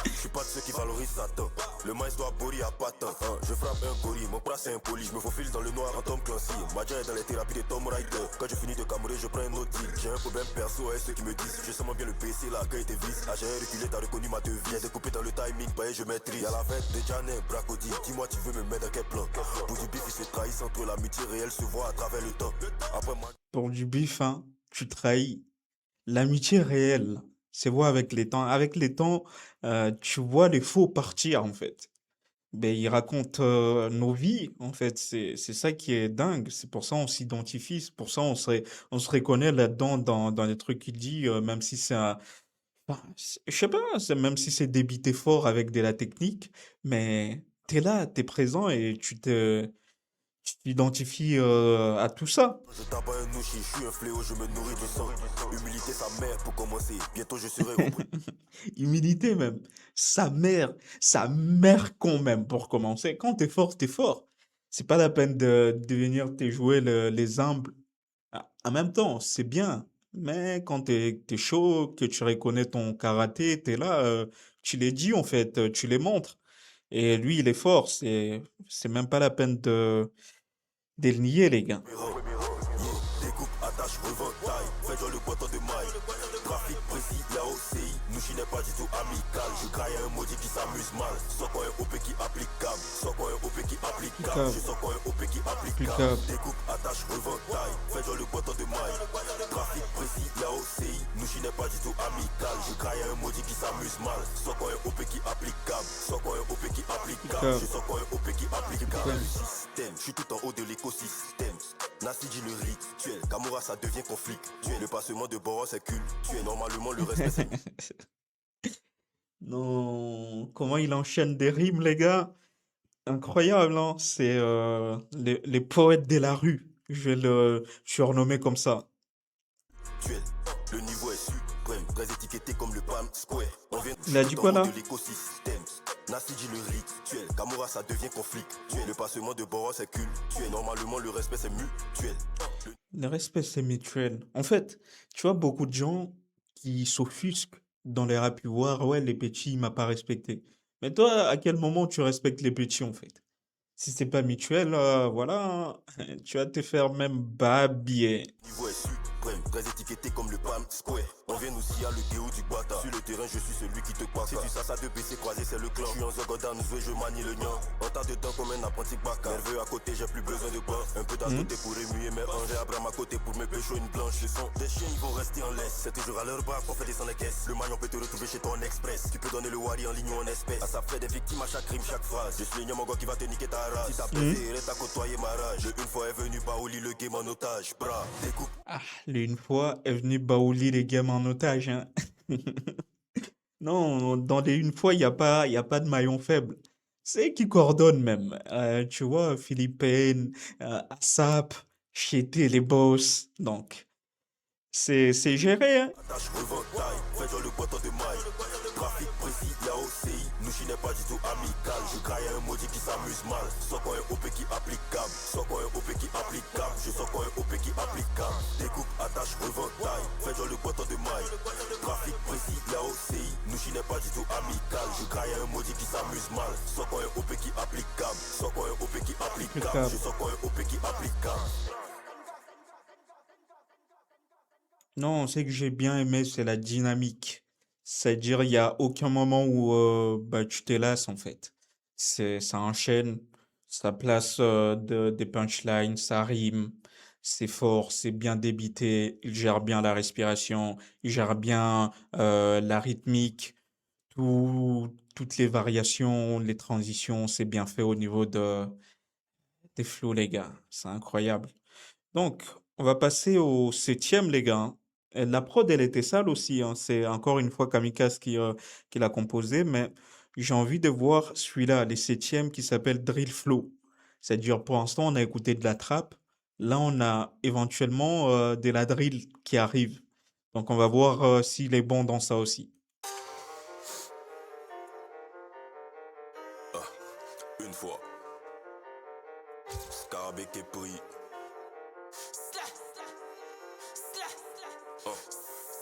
Je suis pas de ceux qui valorisent Satan. Le maïs doit bourrer à patin. Je frappe un gorille, mon bras c'est impoli. Je me faufile dans le noir en Tom Clancy. Ma est dans les thérapies de Tom Rider. Quand je finis de camourer, je prends un autre deal. J'ai un problème perso avec ceux qui me disent. Je sens bien le PC, la gueule était vise. Ah, j'ai reculé, t'as reconnu ma devise. J'ai découpé dans le timing, paye, je maîtrise. Y'a la fête de Janet, Bracody. Dis-moi, tu veux me mettre dans quel plan? Pour du bif, il se trahissent entre l'amitié réelle se voit à travers le temps. Après moi. Pour du bif, hein, tu trahis. L'amitié réelle, c'est voir avec les temps. Avec les temps, tu vois les faux partir, en fait. Ben, il raconte nos vies, en fait. C'est ça qui est dingue. C'est pour ça on s'identifie. C'est pour ça on se reconnaît là-dedans dans les trucs qu'il dit, même si c'est un. Enfin, je sais pas, même si c'est débité fort avec de la technique, mais t'es là, t'es présent et tu t'identifies à tout ça. Je tape un nouchi, je suis un fléau, je me nourris du sang. Humilité sa mère pour commencer. Bientôt je serai au Humilité même. Sa mère con même pour commencer. Quand t'es fort, t'es fort. C'est pas la peine de venir te jouer les humbles. Ah, en même temps, c'est bien. Mais quand t'es chaud, que tu reconnais ton karaté, t'es là, tu les dis en fait, tu les montres. Et lui, il est fort. C'est même pas la peine de le nier, les gars. Découpe, attache, reventaille. Fais genre le bâton de maille. Trafic précis, la OCI. Nushi n'est pas du tout amical. Je graille un maudit qui s'amuse mal. Soit quoi un OP qui applicable. Soit quoi un OP qui applicable. Je sens quoi un OP qui applicable. Découpe, attache, reventaille. Fais genre le bâton de maille. Trafic précis, la OCI. Nushi n'est pas du tout amical. Je graille un maudit qui s'amuse mal. Soit quoi un OP qui applicable. Soit quoi un OP qui applicable. Je sens quoi un OP qui applicable. Le système, je suis tout en haut de l'écosystème. Nassi dit le rituel, Kamura ça devient conflictuel. Le passement de Boros c'est cultuel. Normalement le respect c'est. Non, comment il enchaîne des rimes, les gars? Incroyable, hein? C'est les poètes de la rue. Je vais le surnommer comme ça. Le niveau est suprême, très étiqueté comme le Palm Square. On vient Il a dit quoi là? de l'écosystème. Nassi dit le rituel, Kamura ça devient conflictuel. Le passement de Boros c'est cultuel. Normalement le respect c'est mutuel. Le respect, c'est mutuel. En fait, tu vois beaucoup de gens qui s'offusquent dans les rap voir, ouais, les petits, il m'a pas respecté. Mais toi, à quel moment tu respectes les petits, en fait? Si c'est pas mutuel, voilà, hein, tu vas te faire même babiller. Niveau est suprême, très étiqueté comme le Palm Square. On vient aussi à le déo du Guata. Sur le terrain, je suis celui qui te croit. Si tu sas à deux PC croisés, c'est le clan. Je suis en Zogodan, joué, je manie le nian. En tas de temps comme un apprenti baka. Nerveux à côté, j'ai plus besoin de quoi. Un peu Hmm. d'azoté pour remuer mes hanches. J'ai Abraham à côté pour me pécho une blanche. Le son des chiens, ils vont rester en laisse. C'est toujours à leur bas qu'on fait descendre les caisses. Le maillon peut te retrouver chez toi en express. Tu peux donner le wari en ligne ou en espèce. À ça fait des victimes à chaque crime, chaque phrase. Je suis mon gars qui va te niquer ta race. Si t'as Hmm. plaisir, t'as côtoyé ma rage. Une fois est venu Baoli le game en otage. Bra, découpe. Ah, lui, une fois, est venu baouler les gamins en otage, hein. Non, dans les une fois, il y a pas de maillon faible. C'est qui coordonne même. Tu vois, Philippine, ASAP, Chété, les boss. Donc, c'est géré, hein. Attache revantaille, fais genre le bâton de maille. Trafic précis, y'a OCI. Nous je n'est pas du tout amical. Je graille un maudit qui s'amuse mal. Soit quand un OP qui applicable. Soit quand un OP qui applicable. Je sens quand un OP qui applicable. Découpe, attache, revantaille. Fais genre le bâton de maille. Trafic précis, y'a OCI. Nous je n'est pas du tout amical. Je graille un maudit qui s'amuse mal. Soit quand un OP qui applicable. Soit quand un OP qui applicable. Je sens quand un OP qui applicable. Non, ce que j'ai bien aimé, c'est la dynamique. C'est-à-dire, il y a aucun moment où bah, tu t'es lasses, en fait. Ça enchaîne, ça place des punchlines, ça rime, c'est fort, c'est bien débité, il gère bien la respiration, il gère bien la rythmique, toutes les variations, les transitions, c'est bien fait au niveau des flows, les gars. C'est incroyable. Donc, on va passer au septième, les gars, hein. Et la prod, elle était sale aussi, hein. C'est encore une fois Kamikaze qui l'a composé, mais j'ai envie de voir celui-là, les septièmes, qui s'appelle Drill Flow. C'est-à-dire, pour l'instant, on a écouté de la trap. Là, on a éventuellement de la drill qui arrive. Donc, on va voir s'il est bon dans ça aussi. Une fois. Scarbeck est pris.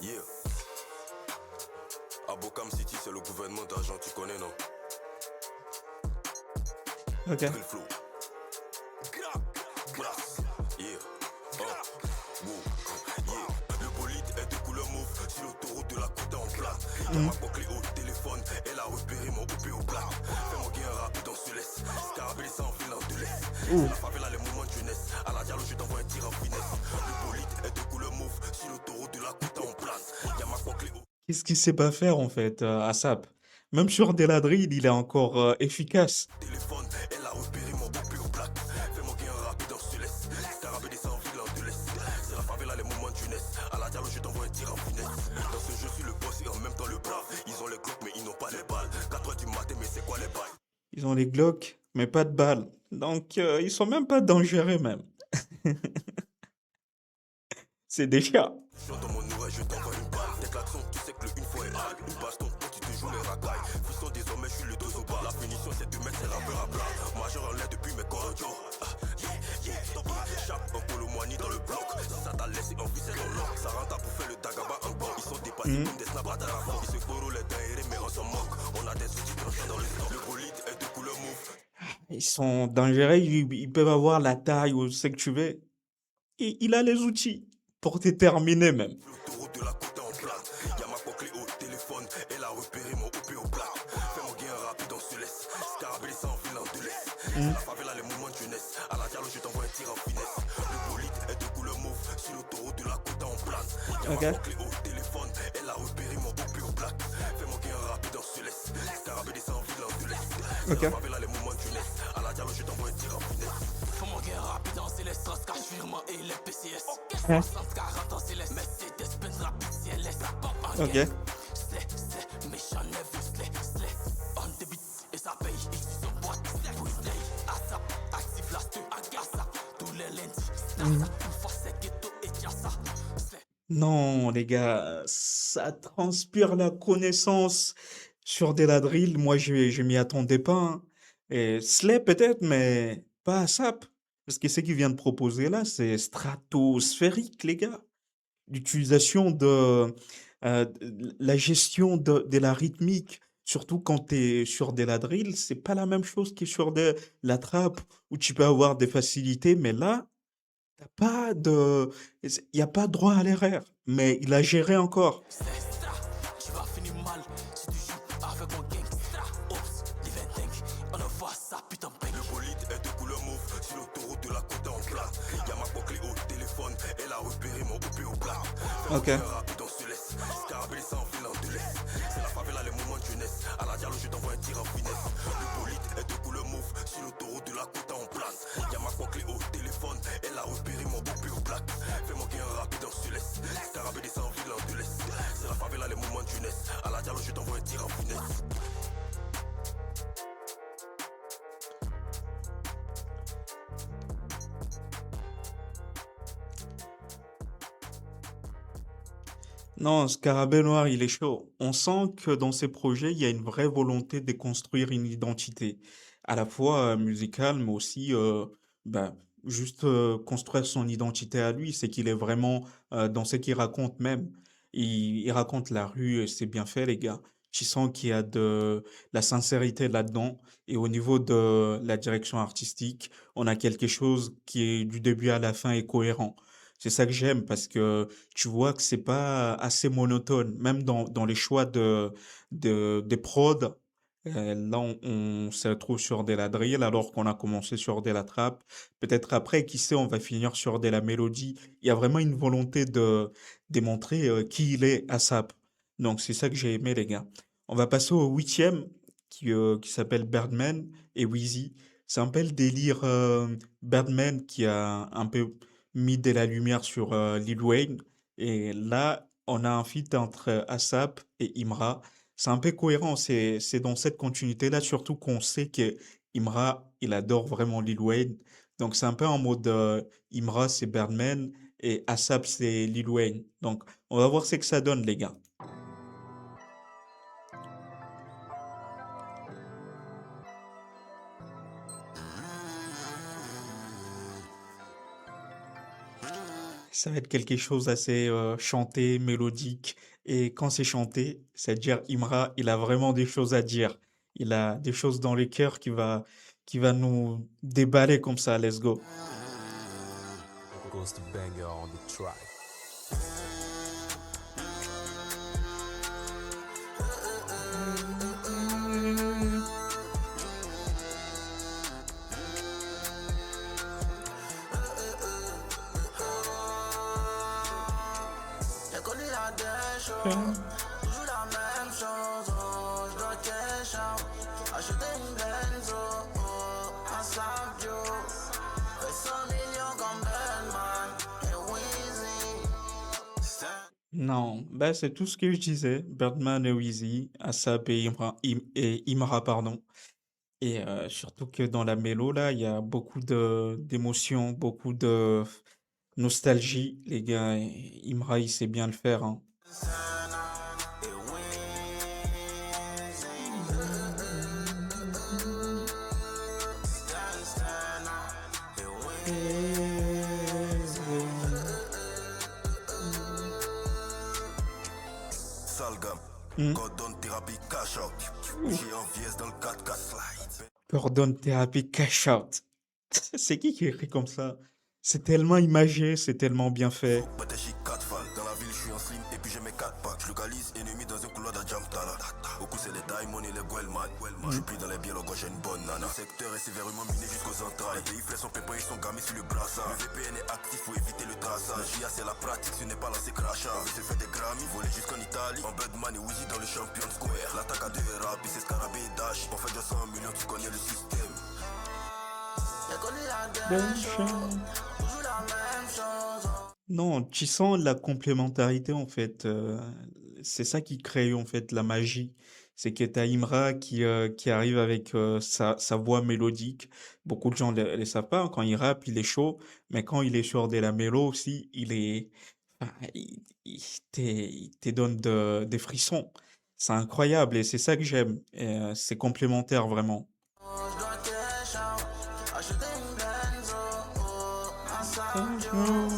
Yeah. À Bocam City, c'est le gouvernement d'argent, tu connais, non? Ok. Drill flow. Brass. Yeah. Wow. Yeah. Le bolide est de couleur mauve sur l'autoroute de la côte en plat. Y'a ma clé au téléphone, elle a repéré mon OP au plat. Fais-moi gain rapide, on se laisse. Scarabée sans ville en de l'Est. La favela, les moments de jeunesse. À la dialogue, je t'envoie un tir en finesse. Le bolide est de couleur mauve sur l'autoroute de la côte en place. Y'a ma clé au Qu'est-ce qu'il sait pas faire, en fait, ASAP? Même sur des la drill, il est encore efficace. téléphone, elle a repéré mon OP au plat. Fais-moi gain rapide, on se laisse. Scarabée descend ville en de l'Est. C'est la favela, les moments de jeunesse. À la dialogue, je t'envoie un tir en finesse. Dans ce jeu, je suis le boss et en même temps le brave. Ils ont les clocks, mais ils n'ont pas les balles. 4 heures du matin, mais c'est quoi les bails? Ils ont les Glock, mais pas de balles. Donc, ils sont même pas dangereux, même. C'est des chats. Dans mon oreille, je t'envoie une balle. Tes klaxons, tu sais que le une fois est hal. Une baston, quand tu te joues les racailles. Fiston, désormais, je suis le dos au bas. La punition, c'est de mettre ses rappeurs à plat. Majeur en l'air depuis mes cordiaux. Chape un polo moigny dans le bloc. Si ça t'a laissé en vie, c'est dans l'or. Ça rentre à bouffer le dagaba en bord. Ils sont dépassés comme des snaps à la fois. Ils se corroent les daérés, mais on s'en moque. On a des outils tranchés dans le sang. Le bolide est de couleur mauve. Ils sont dangereux, ils peuvent avoir la taille ou ce que tu veux. Et il a les outils pour déterminer même. L'autoroute de la côte en plate. Y'a ma clé au téléphone, elle a repéré mon OP au plat. Fais-moi gain rapide, on se laisse. Scarabée sans ville en de l'Est. La favela, les moments de jeunesse. À la dialogue, je t'envoie un tir en finesse. Le bolide est de couleur mauve sur l'autoroute de la côte en place. Y'a Ok. ma clé au téléphone, elle a repéré mon OP au plat. Fais-moi gain rapide, on se laisse. Scarabée descend ville en de l'Est. Ok. La favela, les moments de jeunesse. À la dialogue, je t'envoie un tir en finesse. Fais-moi gain rapide, on se laisse. Cache virement et les PCS. 60-40 ans, c'est les Mercedes Benz rapide, c'est les pop en Ok. guerre. C'est méchant, nerveux, slay. On débite et ça paye. Ici, son boîte, Wednesday. ASAP, active la stu, agassa. Tous les lundis, une fois c'est ghetto et tiens ça. Non, les gars, ça transpire la connaissance sur des la drill. Moi, je m'y attendais pas, hein. Et Slay peut-être, mais pas ASAP. Parce que ce qu'il vient de proposer là, c'est stratosphérique, les gars. L'utilisation de la gestion de la rythmique, surtout quand tu es sur de la drill, c'est pas la même chose que sur de la trap où tu peux avoir des facilités, mais là, t'as pas de, il n'y a pas droit à l'erreur, mais il a géré encore. Extra, tu vas finir mal si tu joues avec mon gangsta. Oups, l'event on envoie ça, putain, bang. Le bolide est de couleur mauve sur l'autoroute de la côte en plat. Y'a ma clé au téléphone, elle a repéré mon OP au plat. Fais-moi Ok. bien rapide, on se laisse. Scarabée sans vilain de l'Est. C'est la favela, les moments de jeunesse. À la dialogue, je t'envoie un tir en finesse. Le bolide est de couleur mauve sur l'autoroute de la côte en place. Y'a ma clé au téléphone, elle a repéré mon OP au plat. Fais-moi bien rapide, on se laisse. Scarabée sans vilain de l'Est. C'est la favela, les moments de jeunesse. À la dialogue, je t'envoie un tir en finesse. Non, Scarabée Noir, il est chaud. On sent que dans ces projets, il y a une vraie volonté de construire une identité, à la fois musicale, mais aussi bah, juste construire son identité à lui. C'est qu'il est vraiment dans ce qu'il raconte même. Il raconte la rue et c'est bien fait, les gars. Tu sens qu'il y a de la sincérité là-dedans. Et au niveau de la direction artistique, on a quelque chose qui est du début à la fin est cohérent. C'est ça que j'aime parce que tu vois que c'est pas assez monotone, même dans les choix des prods. Là, on se retrouve sur de la drill alors qu'on a commencé sur de la trap. Peut-être après, qui sait, on va finir sur de la mélodie. Il y a vraiment une volonté de démontrer qui il est ASAP. Donc, c'est ça que j'ai aimé, les gars. On va passer au huitième qui s'appelle Birdman et Wheezy. C'est un peu le délire Birdman qui a un peu mis de la lumière sur Lil Wayne. Et là, on a un feat entre ASAP et Imra. C'est un peu cohérent, c'est dans cette continuité-là, surtout qu'on sait que Imra, il adore vraiment Lil Wayne. Donc c'est un peu en mode Imra, c'est Birdman et ASAP, c'est Lil Wayne. Donc on va voir ce que ça donne, les gars. Ça va être quelque chose d'assez chanté, mélodique. Et quand c'est chanté, c'est-à-dire Imra, il a vraiment des choses à dire. Il a des choses dans les cœurs qui va nous déballer comme ça. Let's go. Goes to banger on the track. J'ai connu la décho, toujours la même chose. Oh, je dois cash out, acheter une Benzo, oh, un Sabio. Fais 100 millions comme Batman et Weezy. Non, bah c'est tout ce que je disais. Birdman et Wheezy, ASAP et Imra, pardon. Et surtout que dans la mélo, là, il y a beaucoup d'émotions, beaucoup de nostalgie. Les gars, et Imra, il sait bien le faire, hein. Sale gamme, Hmm. Gordon thérapie cash out. J'ai envie dans le 4x4 slide. Gordon Therapy Cash Out. C'est qui écrit comme ça? C'est tellement imagé, c'est tellement bien fait. Patachi 4 fall. Dans la ville, je suis en slim et puis j'ai mes 4 packs. Je localise ennemi dans un couloir de Jamtala. Au coup, c'est les diamonds et les Guelman. Je suis plus dans les biens, le j'ai une bonne nana. Le secteur est sévèrement miné jusqu'aux entrailles. Les pays flèches sont pépins, ils sont gamés sur le brassard. Le VPN est actif, faut éviter le traçage. Le JA, c'est la pratique, ce n'est pas lancé crachat. On se fait des Grammy, volé jusqu'en Italie. En Birdman et Wheezy dans le champion square. L'attaque à 2 rap, c'est Scarabée et Dash. On fait 200 millions, tu connais le système. J'ai connu la décho, toujours la même chose. Non, tu sens la complémentarité en fait. C'est ça qui crée en fait la magie. C'est que t'as Imra qui arrive avec sa voix mélodique. Beaucoup de gens ne le savent pas, hein. Quand il rappe, il est chaud, mais quand il est sur de la mélo aussi, il est, enfin, il te donne des frissons. C'est incroyable et c'est ça que j'aime. Et, c'est complémentaire vraiment. Je dois cash out, acheter une Benzo, oh, Oh.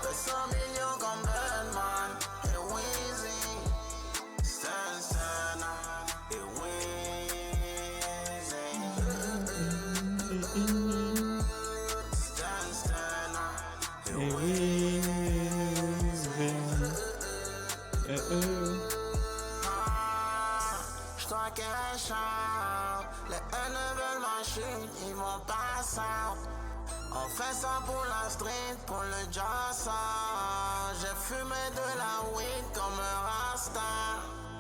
Fais 100 millions comme Batman et Weezy. Santana et Weezy. Santana et Eh Weezy. oui, J'dois cash out. Les haines veulent ma chute, ils vont passer out. On fait ça pour la street, pour le jazz. J'ai fumé de la weed comme un rasta.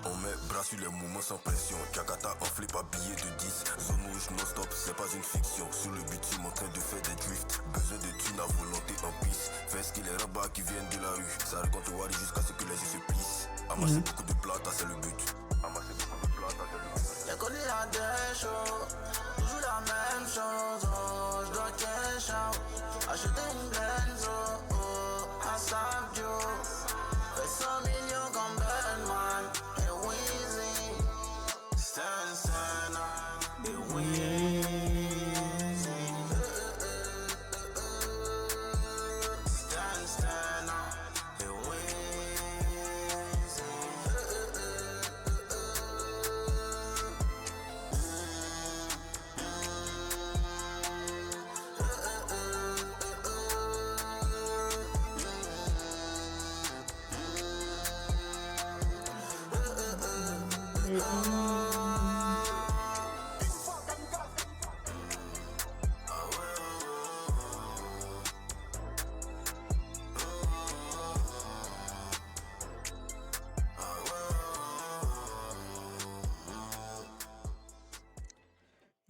On met bras sur les mouvements sans pression. Jakarta en flip à billets de 10. Zone rouge non-stop, c'est pas une fiction. Sur le bitume en train de faire des drifts. Besoin de thunes à volonté en piste. Fais ce qu'il est rabats qui viennent de la rue. Ça raconte Wally jusqu'à ce que les yeux se plissent. Amasser beaucoup de plata, c'est le but. Amasser beaucoup de plata, c'est le but. J'ai connu la décho, toujours la même chose. Oh, j'dois cash out. Acheter une Benzo, oh, à Sabio. Fais 100 millions comme Batman et Weezy. Santana et Weezy. Santana et Weezy.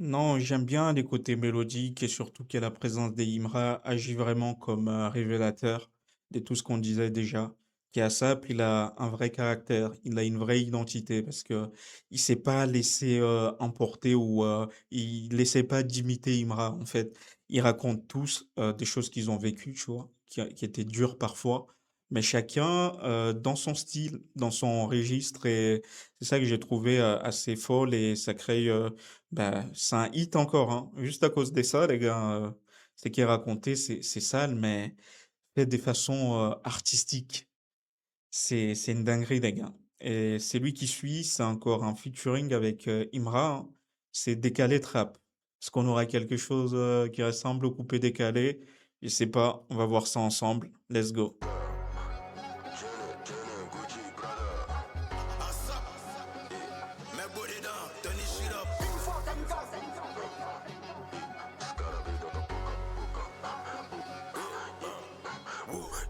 Non, j'aime bien les côtés mélodiques et surtout que la présence des Imra agit vraiment comme un révélateur de tout ce qu'on disait déjà. Qu'Asap, il a un vrai caractère, il a une vraie identité parce que il s'est pas laissé emporter ou il laissait pas d'imiter Imra en fait. Ils racontent tous des choses qu'ils ont vécues, tu vois, qui étaient dures parfois, mais chacun dans son style, dans son registre et c'est ça que j'ai trouvé assez folle et ça crée bah, c'est un hit encore, hein. Juste à cause de ça, les gars, ce qui est raconté, c'est sale, mais fait de façon artistique. C'est une dinguerie, les gars. Et c'est lui qui suit, c'est encore un featuring avec Imra, hein. C'est décalé trap. Est-ce qu'on aura quelque chose qui ressemble au coupé décalé? Je sais pas, on va voir ça ensemble. Let's go. Mets beau dedans, turn this shit up.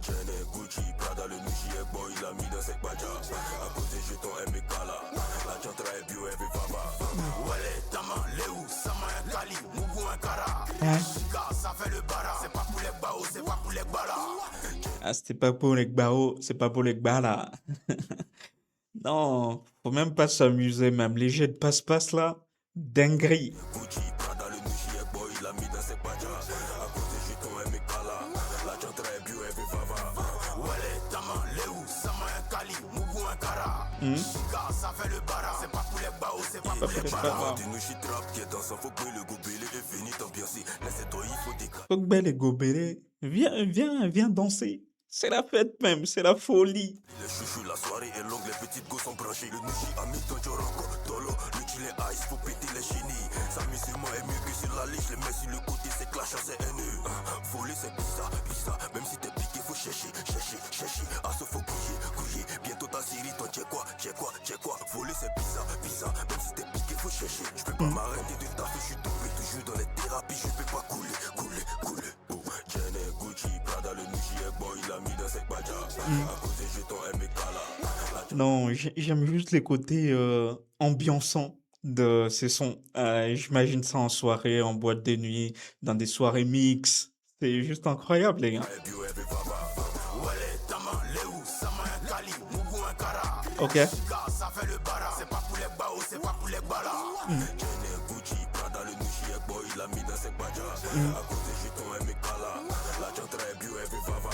Jenny, Gucci, Prada, le Nuji est boy, il a mis dans ses badjas. À cause des jetons MK là, la chantra est bio, elle veut papa. Wale, Tama, Léo, Sama, un Kali, Mougou, un Kara. Hein? Chica, ça fait le bara. C'est pas pour les baos, c'est pas pour les balas. Ah, c'était pas pour les gbao, c'est pas pour les gbala. Non, faut même pas s'amuser, même les jets de passe-passe là, dinguerie. Gucci, Prada, le Nuji est boy, il a mis dans ses badjas. À cause des jetons MK là, la chantra est bio, elle veut papa. Wale, Tama, Léo, Sama, un Kali, Mougou, un Kara. Chica, ça fait le bara. C'est pas pour les baos, c'est pas Pas pour pour les les balas. gbala. Du Nuji trap qui est dans son faut que le gobelé est fini t'ambiancer. Laissez-toi, il faut décaler. Pogba et Gobelé, viens danser. C'est la fête même, c'est la folie. Les chouchous, la soirée est longue, les petites go sont branchées. Le Nushi a mis ton Joronko, Dolo, le gilet ice, faut péter les chenilles. Sa musulman est mieux que sur la liche, les mets sur le côté, c'est clash, c'est haineux. Voler, c'est bizarre, bizarre. Même si t'es piqué, faut chercher. À ce faut couiller. Bientôt ta série, toi, t'es quoi. Voler, c'est bizarre. Même si t'es piqué, faut chercher. Je peux pas m'arrêter de taffer, je suis tombé toujours dans les thérapies, je peux pas couler. Oh, Jenny, Gucci, Prada, le Nushi est boy, il a mis dans ses badjas. À cause des jetons MK là. Non, j'aime juste les côtés ambiançants de ces sons. J'imagine ça en soirée, en boîte de nuit, dans des soirées mix. C'est juste incroyable, les gars. Wale, Tama, Léo, Sama, un Kali, Mougou, un Kara. Ok. Chica, ça fait le bara. C'est pas pour les baos, c'est pas pour les balas. Jenny, Gucci, Prada, le Nushi est boy, il a mis dans ses badjas. À cause des jetons MK là, la chantra est bio, elle veut papa.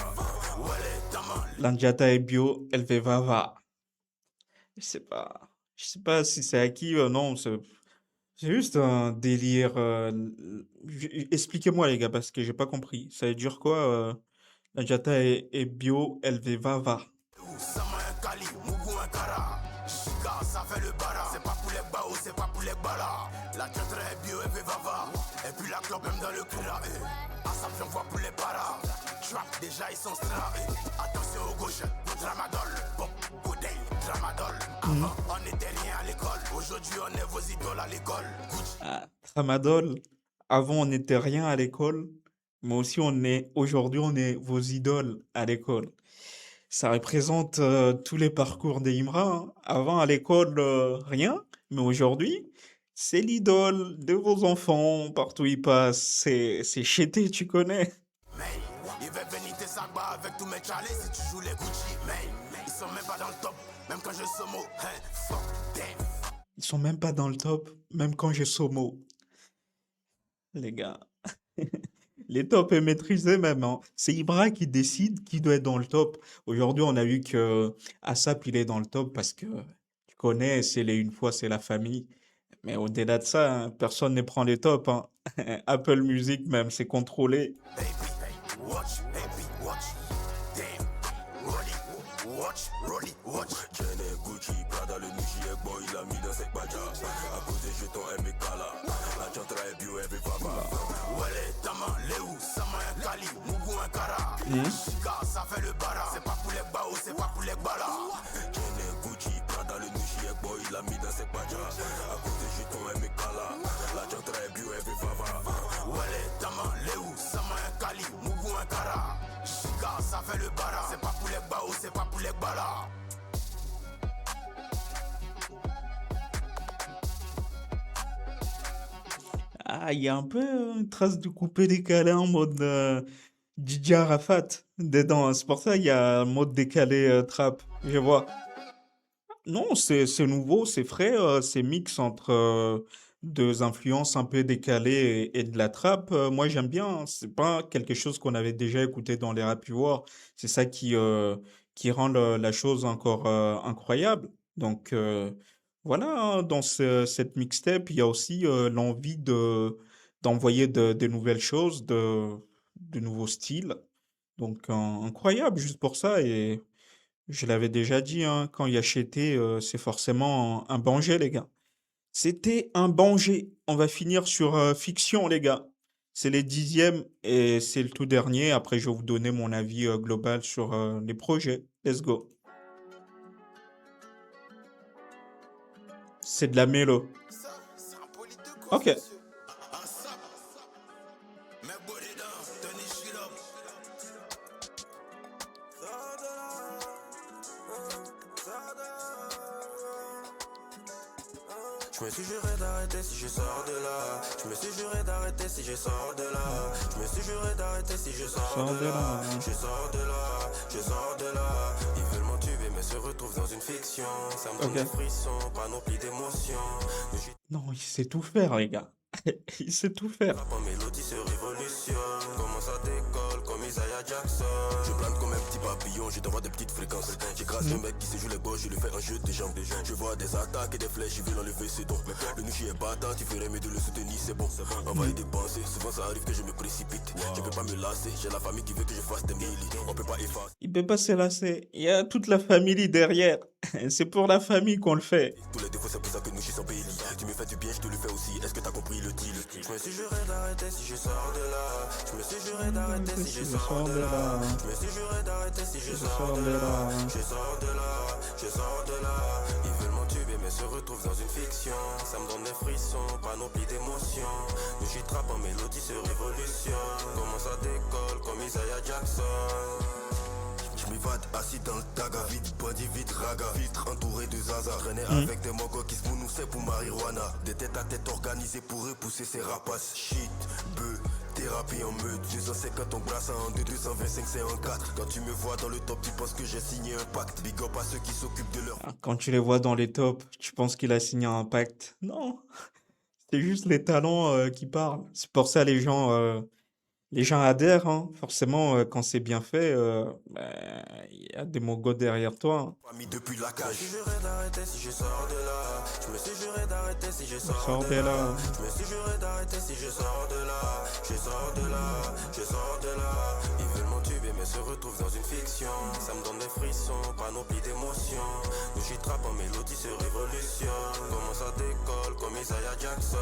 Wale, Tama, Lanjata est bio, elle fait va. Je sais pas si c'est acquis, non, c'est juste un délire. Expliquez-moi, les gars, parce que j'ai pas compris. Ça veut dire quoi, Najata et Bio Elvevava. Sama un Kali, Mougou un Kara. Chica, ça fait le bara. C'est pas pour les bao, c'est pas pour les balas. La tête est bio et vava. Et puis la clope même dans le cra. Ah, ça me voit pour les paras. Trap, déjà ils sont stra. Attention au gauche, Dramadol. Bon, good day, Dramadol. Avant, on était rien à l'école. Aujourd'hui, on est vos idoles à l'école. Ah, Tramadol. Avant, on n'était rien à l'école, mais aussi aujourd'hui, on est vos idoles à l'école. Ça représente tous les parcours des Imra, hein. Avant, à l'école, rien, mais aujourd'hui, c'est l'idole de vos enfants. Partout où ils passent, c'est Chété, tu connais. Mais il va venir tes sacs bas avec tous mes chalets si tu joues les Gucci. Mais ils sont même pas dans le top, même quand je somo. Hey, fuck them. Ils sont même pas dans le top, même quand j'ai Somo. Les gars. Les tops est maîtrisé même, hein. C'est Ibra qui décide qui doit être dans le top. Aujourd'hui, on a vu que ASAP, il est dans le top parce que tu connais, c'est les une fois, c'est la famille. Mais au-delà de ça, hein, personne ne prend les tops, hein. Apple Music même, c'est contrôlé. Baby, watch, baby, watch. Damn, watch. Jenny, Gucci, Prada, le Nushi, boy, il a mis dans ses badjas. À cause des jetons MK là. La chantra est bio, elle veut papa. Wale, Tama, Léou, Sama, un Kali, Mougou, un Kara. Chica, ça fait le bara. C'est pas pour les bao, c'est pas pour les balas. Jenny, Gucci, Prada, le Nushi, boy, il a mis dans ses badjas. À cause des jetons MK là. La chantra est bio, elle veut papa. Wale, Tama, Léou, Sama, un Kali, Mougou, un Kara. Chica, ça fait le bara. C'est pas pour les bao, c'est pas pour les balas. Ah, il y a un peu une trace de coupé décalé en mode DJ Arafat dedans. C'est pour ça qu'il y a un mode décalé trap. Je vois. Non, c'est nouveau, c'est frais, c'est mix entre deux influences un peu décalées et de la trap. Moi, j'aime bien, hein. C'est pas quelque chose qu'on avait déjà écouté dans les rap war. C'est ça qui rend la chose encore incroyable. Donc, voilà, hein, dans cette mixtape, il y a aussi l'envie d'envoyer de nouvelles choses, de nouveaux styles. Donc, incroyable juste pour ça. Et je l'avais déjà dit, hein, quand il y a Chété, c'est forcément un Banger, les gars. C'était un Banger. On va finir sur Fiction, les gars. C'est les 10e et c'est le tout dernier. Après, je vais vous donner mon avis global sur les projets. Let's go. C'est de la mélo. Ça, c'est un poly de Ok. monsieur. Mais body down, Tony shit up. Je me suis juré d'arrêter si je sors de là. Je me suis juré d'arrêter si je sors de là. Je me suis juré d'arrêter si je sors de là. Je sors de là, je sors de là. Ils veulent m'entuber mais se retrouvent dans une fiction. Ça me donne Ok. des frissons, pas non plus d'émotions. Je suis Non, il sait tout faire, les gars. Il sait tout faire. rap en mélodie se révolutionne. Comment ça décolle comme Isaiah Jackson. Je plane comme un petit papillon, je t'envoie des petites fréquences. J'écrase le mec qui sait jouer les gauches, je lui fais un jeu de jambes. Je vois des attaques et des flèches, je veux l'enlever, c'est donc. Le Nushi est battant, tu ferais mieux de le soutenir, c'est bon. Envoyer des pensées, souvent ça arrive que je me précipite. Je peux pas me lasser, j'ai la famille qui veut que je fasse des millis. On peut pas effacer Il peut pas se lasser. Il y a toute la famille derrière. C'est pour la famille qu'on le fait. tous les défauts, c'est pour ça que Nushi sont payés. Tu me fais du bien, je te le fais aussi. Est-ce que t'as compris le deal? Je me suis juré d'arrêter si je sors de là. Je me suis juré d'arrêter si je sors de là. Je me suis juré d'arrêter si je sors de là. Je sors de là, je sors de là. Ils veulent m'entuber mais se retrouvent dans une fiction. Ça me donne des frissons, pas non plus d'émotions. Nous j'y trappe en mélodie se révolutionne. Comment ça décolle comme Isaiah Jackson. Je m'évade assis dans le taga, vite bandit, vite raga, filtre entouré de zaza. Traîner avec des mogos qui se mounoussent pour marijuana. Des têtes à tête organisées pour repousser ces rapaces. Shit, bœuf, thérapie en meute. 250 on brasse en 2, 225 c'est en 4. Quand tu me vois dans le top, tu penses que j'ai signé un pacte. Big up à ceux qui s'occupent de leur. Ah, quand tu les vois dans les tops, tu penses qu'il a signé un pacte. Non, c'est juste les talents qui parlent. C'est pour ça les gens adhèrent, hein. Forcément, quand c'est bien fait, il y a des mogos derrière toi, hein. Famille depuis la cage. Je me suis juré d'arrêter si je sors de là. Je me suis juré d'arrêter si je Sors sors de de là. là. Je me suis juré d'arrêter si je sors de là. Je sors de là, je sors de là. Ils veulent m'entuber rêver mais se retrouve dans une fiction. Ça me donne des frissons, panoplie d'émotions. Nous j'y trappe en mélodie, c'est révolution. Comment ça décolle comme Isaiah Jackson.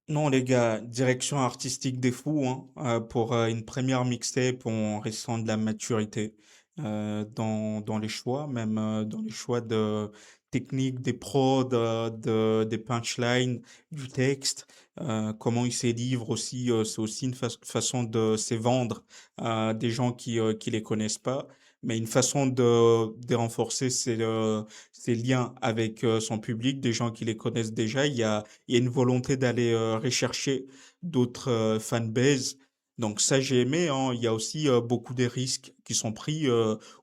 Non, les gars, direction artistique des fous, hein, pour une première mixtape, on ressent de la maturité dans les choix, même dans les choix de technique, des prods, des punchlines, du texte, comment il se livre aussi, c'est aussi une façon de se vendre à des gens qui les connaissent pas, mais une façon de renforcer ses liens avec son public, des gens qui les connaissent déjà. Il y a une volonté d'aller rechercher d'autres fanbases. Donc ça, j'ai aimé, hein. Il y a aussi beaucoup de risques qui sont pris.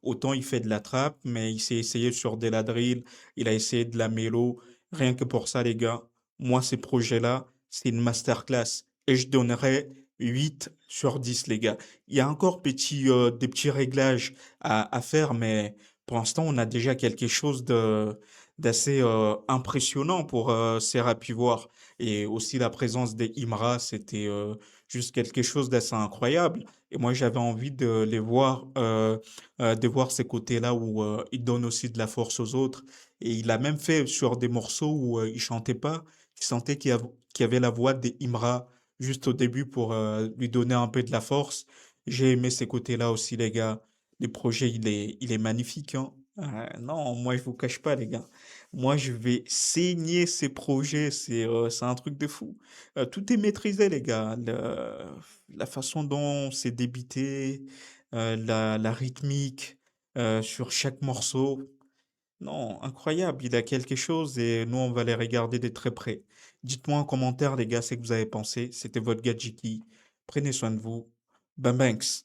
Autant il fait de la trap, mais il s'est essayé sur de la drill, il a essayé de la mélo. Rien que pour ça, les gars, moi, ces projets-là, c'est une masterclass. Et je donnerais 8 sur 10, les gars. Il y a encore des petits réglages à faire, mais pour l'instant, on a déjà quelque chose d'assez impressionnant pour ces rapivoirs. Et aussi la présence des Imra, c'était juste quelque chose d'assez incroyable. Et moi, j'avais envie de voir ces côtés-là où il donne aussi de la force aux autres. Et il a même fait sur des morceaux où il chantait pas, il sentait qu'il y avait la voix des Imra juste au début pour lui donner un peu de la force. J'ai aimé ces côtés-là aussi, les gars. Le projet, il est magnifique, hein. Non, moi, je vous cache pas, les gars. Moi, je vais saigner ces projets. C'est un truc de fou. Tout est maîtrisé, les gars. La façon dont c'est débité, la rythmique sur chaque morceau. Non, incroyable. Il a quelque chose et nous, on va les regarder de très près. Dites-moi en commentaire, les gars, ce que vous avez pensé. C'était votre gars Jiki. Prenez soin de vous. Bam Banks.